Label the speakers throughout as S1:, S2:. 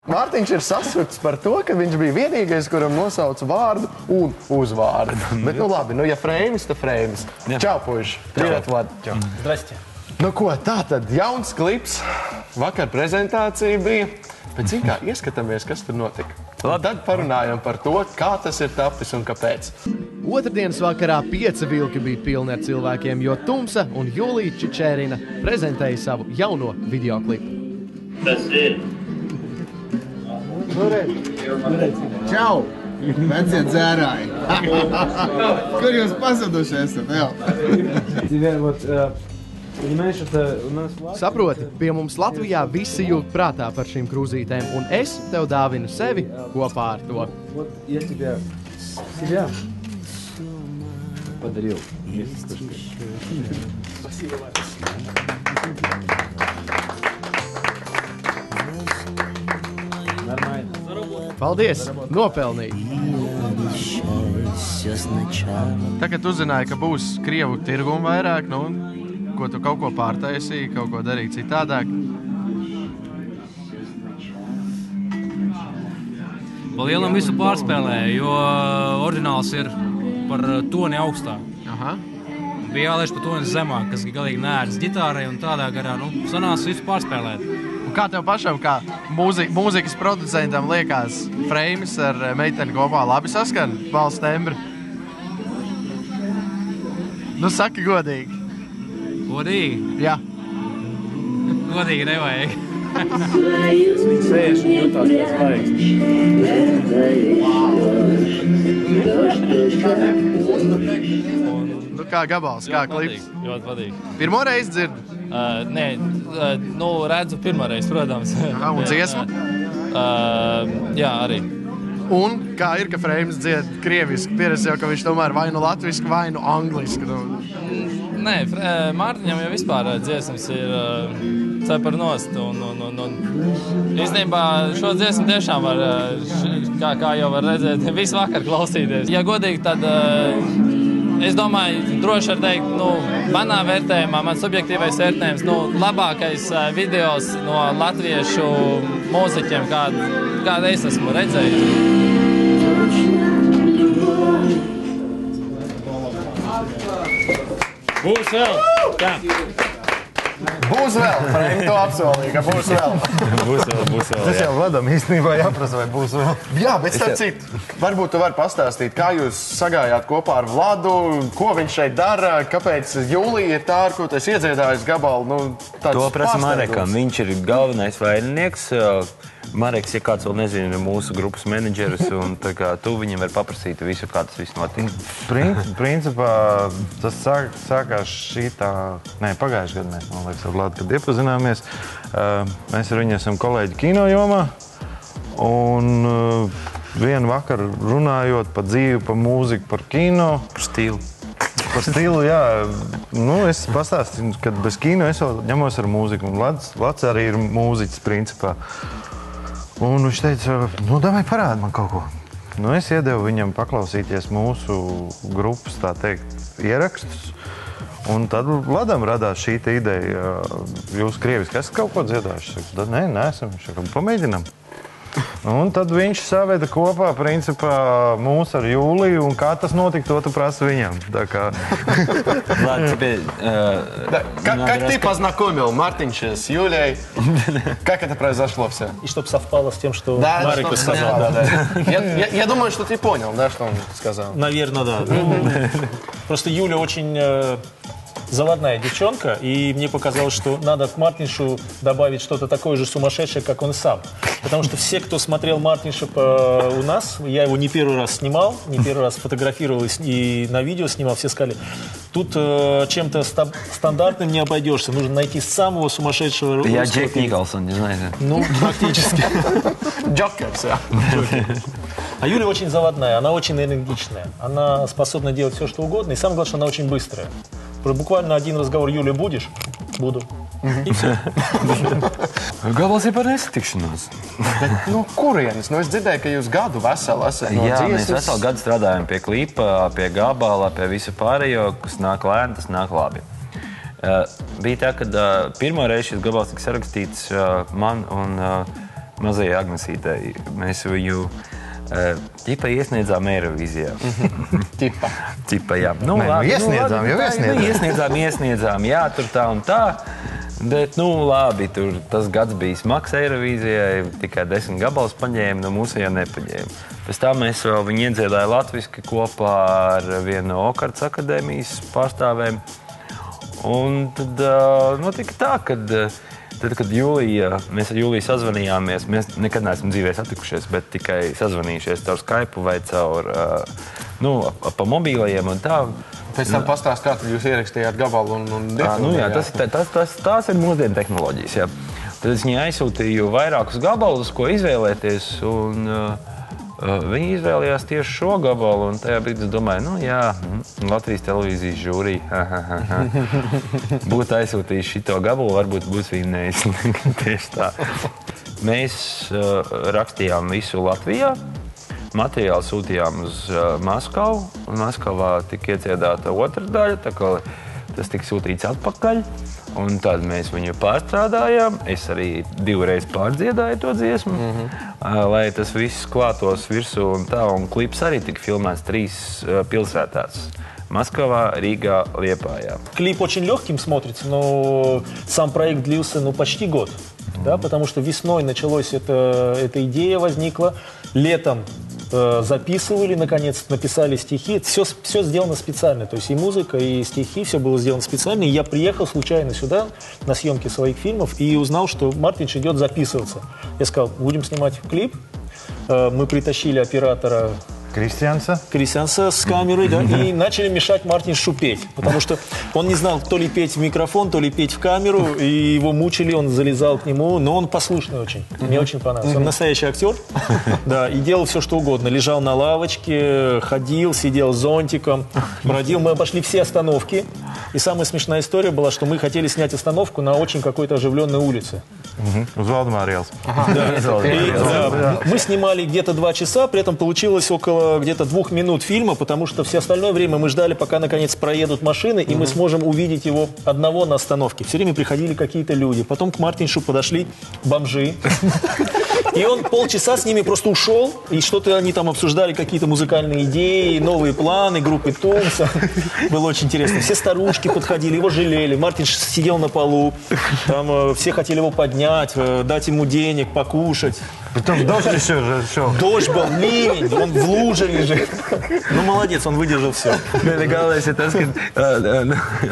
S1: Mārtiņš ir sasukts par to, ka viņš bija vienīgais, kuram nosauca vārdu un uzvārdu. Bet, nu labi, ja Freimis, tad Freimis. Čau, puiši. Privet vārdu.
S2: Zdrastie.
S1: Nu ko, tā tad jauns klips. Vakar prezentācija bija. Bet zin kā, ieskatāmies, kas tur notika. Tad parunājam par to, kā tas ir tapis un kāpēc. Otrdienas vakarā 5 vilki bija pilni ar cilvēkiem, jo Tumsa un Julija Čičērina prezentēja savu jauno videoklipu.
S3: Tas ir.
S4: Čau! Vecie dzērāji! Kur jūs pazuduši esat?
S1: Saproti, pie mums Latvijā visi jūt prātā par šīm krūzītēm, un es tev dāvinu sevi kopā ar to.
S5: Padarīju.
S1: Paldies! Nopelnīt! Tagad uzzināji, ka būs Krievu tirgumu vairāk, nu, ko tu kaut ko pārtaisīji, kaut ko darīji citādāk.
S6: Vēl lielam visu pārspēlēju, jo oriģināls ir par toni augstāk.
S1: Aha.
S6: Bija jālaiž par toni zemāk, kas galīgi neērts ģitārai un tādā garā, nu, sanās visu pārspēlēt.
S1: Un kā tev pašam, kā mūzikas producentam liekas, Freimis ar meiteni kopā labi saskan valsts tembri? Nu, saki godīgi.
S6: Godīgi?
S1: Jā.
S6: Godīgi nevajag.
S3: Viņš sēž un jutās tās laiks.
S1: Nu, kā gabals, kā klips?
S7: Ļoti patīk.
S1: Pirmo reizi dzirdu?
S7: Nē, nu, redzu pirmoreiz, protams.
S1: Un dziesmu?
S7: Jā, arī.
S1: Un kā ir, ka Freimis dzied krieviski? Pieredz jau, ka viņš tomēr vai nu latviski, vai nu angliski.
S7: Nē, Mārtiņam jau vispār dziesmas ir cepar nost. Īstenībā šo dziesmu tiešām var, kā jau var redzēt, visu vakar klausīties. Ja godīgi, tad es domāju, droši var teikt, nu, manā vērtējumā, man subjektīvais vērtējums, nu, labākais videos no latviešu mūziķiem, kādu es esmu redzējis.
S3: Būs vēl! Tā.
S1: Būs vēl! Freimi to apsolīja, ka būs vēl.
S7: Būs vēl,
S4: Tas jau Vladam īstenībā jāprasa, vai būs vēl.
S1: Jā, bet starp citu, varbūt tu vari pastāstīt, kā jūs sagājāt kopā ar Vladu, ko viņš šeit dara, kāpēc Julija ir tā, ar ko tu esi iedziedājis gabalu. Nu,
S8: to prasa Marekam. Viņš ir galvenais vaininieks. Mareks, ja kāds vēl nezina, ir mūsu grupas menedžeris, un tā kā tu viņam var paprasīt visu, kā tas viss notiek.
S4: Principā tas sākās pagājušajā gadā, man liekas, ar Vladu, kad iepazināmies. Mēs ar viņu esam kolēģi kino jomā, un vienu vakaru runājot par dzīvi, par mūziku, par kino.
S8: Par stilu.
S4: Par stilu, jā. Nu, es pastāstīju, ka bez kino es vēl ņemos ar mūziku, un Vlads arī ir mūziķis, principā. Un viņš teica, nu, davai parādi man kaut ko. Nu, es iedevu viņam paklausīties mūsu grupas, tā teikt, ierakstus. Un tad Vladam radās šī ideja, jūs krieviski esat kaut ko dziedājuši? Tad nē, neesam. Viņš saka, pamēģinām. Un tad viņš saveda kopā, principā, mūs ar Jūliju, un kā tas notika, to tu prasa viņam. Tā kā...
S8: Ладно, тебе...
S1: Как ты познакомил Мартинча с Юлей? Как это произошло все?
S2: И чтобы совпало с тем, что
S1: Да,
S2: Марик сказал.
S1: да. Я думаю, что ты понял, да, что он сказал.
S2: Наверное, да. Просто Юля очень заводная девчонка, и мне показалось, что надо к Мартиншу добавить что-то такое же сумасшедшее, как он сам. Потому что все, кто смотрел Мартинша у нас, я его не первый раз снимал, не первый раз фотографировал и на видео снимал, все сказали, тут чем-то стандартным не обойдешься, нужно найти самого сумасшедшего русского.
S8: Я Джек Николсон, не знаю.
S2: Ну, практически.
S1: Джокер, все.
S2: А Юля очень заводная, она очень энергичная, она способна делать все, что угодно, и самое главное, что она очень быстрая. Буквально один разговор, Юля, будешь? Буду. И все.
S8: Gabals ir par nesatikšanos.
S1: Bet no kurienes? Nu, es dzirdēju, ka jūs gadu veselu esat no
S8: Jā, mēs
S1: dziesmas.
S8: veselu gadu strādājam pie klipa, pie gabala, pie visu pārējo, kas nāk lēni, tas nāk labi. Bija tā, ka pirmo reizi šis gabals tika sarakstīts man un mazajai Agnesītei. Mēs viņu ķipa iesniedzām Eirovīzijā. Ķipa, jā. Nu, labi, iesniedzām, jā, tur tā un tā. Bet, labi, tur tas gads bija smags Eirovīzijai, tikai 10 gabals paņēma, no mūsējā nepaņēma. Pēc tā mēs vēl viņu iedziedāja latviski kopā ar vienu no Okarts akadēmijas pārstāvēm. Un tad notika tā, kad mēs ar Jūliju sazvanījāmies, mēs nekad neesam dzīvē satikušies, bet tikai sazvanījušies caur Skype vai caur, pa mobīlajiem un tā.
S1: Pēc tam pastāst, kā tad jūs ierakstījāt gabalu un
S8: tās ir mūsdienu tehnoloģijas, jā. Tad es viņai aizsūtīju vairākus gabalus, ko izvēlēties, un viņi izvēlējās tieši šo gabalu, un tajā brīdī es domāju, Latvijas televīzijas žūrija, būtu aizsūtījis šito gabalu, varbūt būs vinnējis. Tieši tā. Mēs rakstījām visu Latvijā, materiālu sūtījām uz Maskavu, un Maskavā tika iedziedāta otra daļa, tā kā tas tika sūtīts atpakaļ, un tad mēs viņu pārstrādājām. Es arī 2 reizes pārdziedāju to dziesmu, lai tas viss klātos virsū un tā, un klips arī tika filmēts 3 pilsētās. Москва, Рига, Лиепая.
S2: Клип очень легким смотрится, но сам проект длился почти год. Да, потому что весной началась эта идея, возникла, летом записывали, наконец, написали стихи. Все сделано специально, то есть и музыка, и стихи, все было сделано специально. И я приехал случайно сюда на съемки своих фильмов и узнал, что Мартинш идет записываться. Я сказал, будем снимать клип. Мы притащили оператора Кристианса с камерой, да, и начали мешать Мартиншу петь, потому что он не знал, то ли петь в микрофон, то ли петь в камеру, и его мучили, он залезал к нему, но он послушный очень, мне очень понравился. Он настоящий актер, да, и делал все, что угодно, лежал на лавочке, ходил, сидел с зонтиком, бродил, мы обошли все остановки, и самая смешная история была, что мы хотели снять остановку на очень какой-то оживленной улице. Мы снимали где-то 2 часа, при этом получилось около где-то 2 минут фильма, потому что все остальное время мы ждали, пока наконец проедут машины, и мы сможем увидеть его одного на остановке. Все время приходили какие-то люди. Потом к Мартиншу подошли бомжи. И он полчаса с ними просто ушел, и что-то они там обсуждали, какие-то музыкальные идеи, новые планы группы Тумса. Было очень интересно. Все старушки подходили, его жалели. Мартинш сидел на полу, там все хотели его поднять, дать ему денег, покушать.
S4: Там дождь еще же шел.
S2: Дождь был, ливень, он в луже лежит. Ну, молодец, он выдержал все.
S8: Galvenais ir tas, ka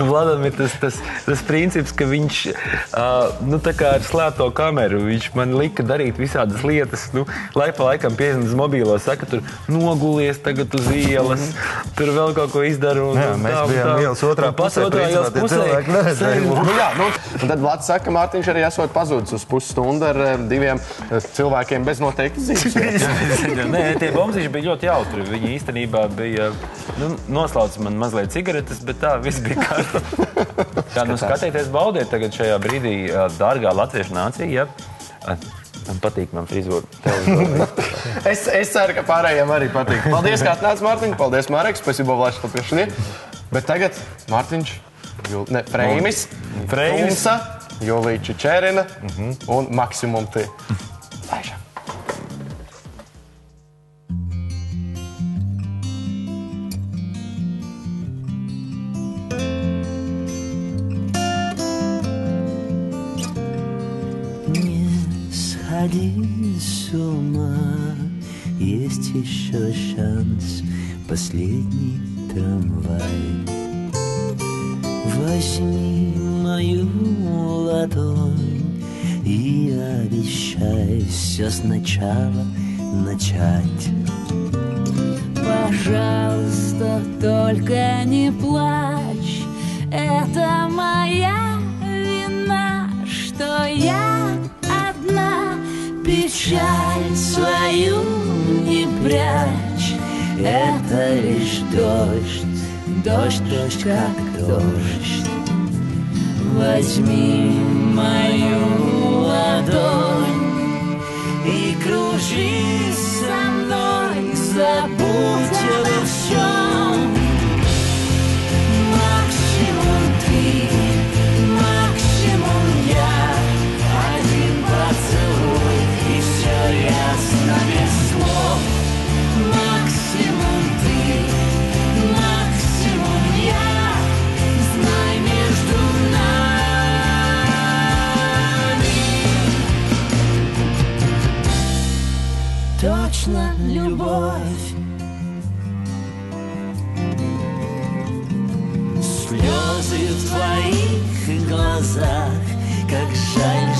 S8: Vladam ir tas princips, ka viņš tā kā ar slēpto kameru, viņš man lika darīt visādas lietas, laik pa laikam piezīmes uz mobīlo, saka, tur nogulies tagad uz ielas, tur vēl kaut ko izdaru.
S4: Jā, mēs bijām ielas otrā pusē,
S1: un tad Vlads saka, ka Mārtiņš arī esot pazudis uz pusstundu ar 2 cilvēkiem bez noteiktas dzīves.
S8: Nē, tie bombziši bija ļoti jautri. Viņi īstenībā bija, noslauca man mazliet cigaretes, bet tā viss bija kārtībā. Skatieties, baudiet tagad šajā brīdī, dārgā latviešu nācija, ja? Man patīk man frizūra.
S1: Es ceru, ka pārējiem arī patīk. Paldies, kā atnāc, Mārtiņ. Paldies, Marek. Spasibo, Vlad, что пришли. Bet tagad Mārtiņš, Freimis, Tumsa, Julija Čečerina un Maksimum T. Laižam.
S5: Сходи с ума, есть еще шанс, последний трамвай. Возьми мою ладонь и обещай все сначала начать. Пожалуйста, только не плачь, это моя вина, что я одна. Печаль свою не прячь, это лишь дождь, дождь, дождь, как дождь. Возьми мою ладонь и кружись со мной, забудь обо всем. Максимум ты. точно любовь. Слезы в твоих глазах, как жаль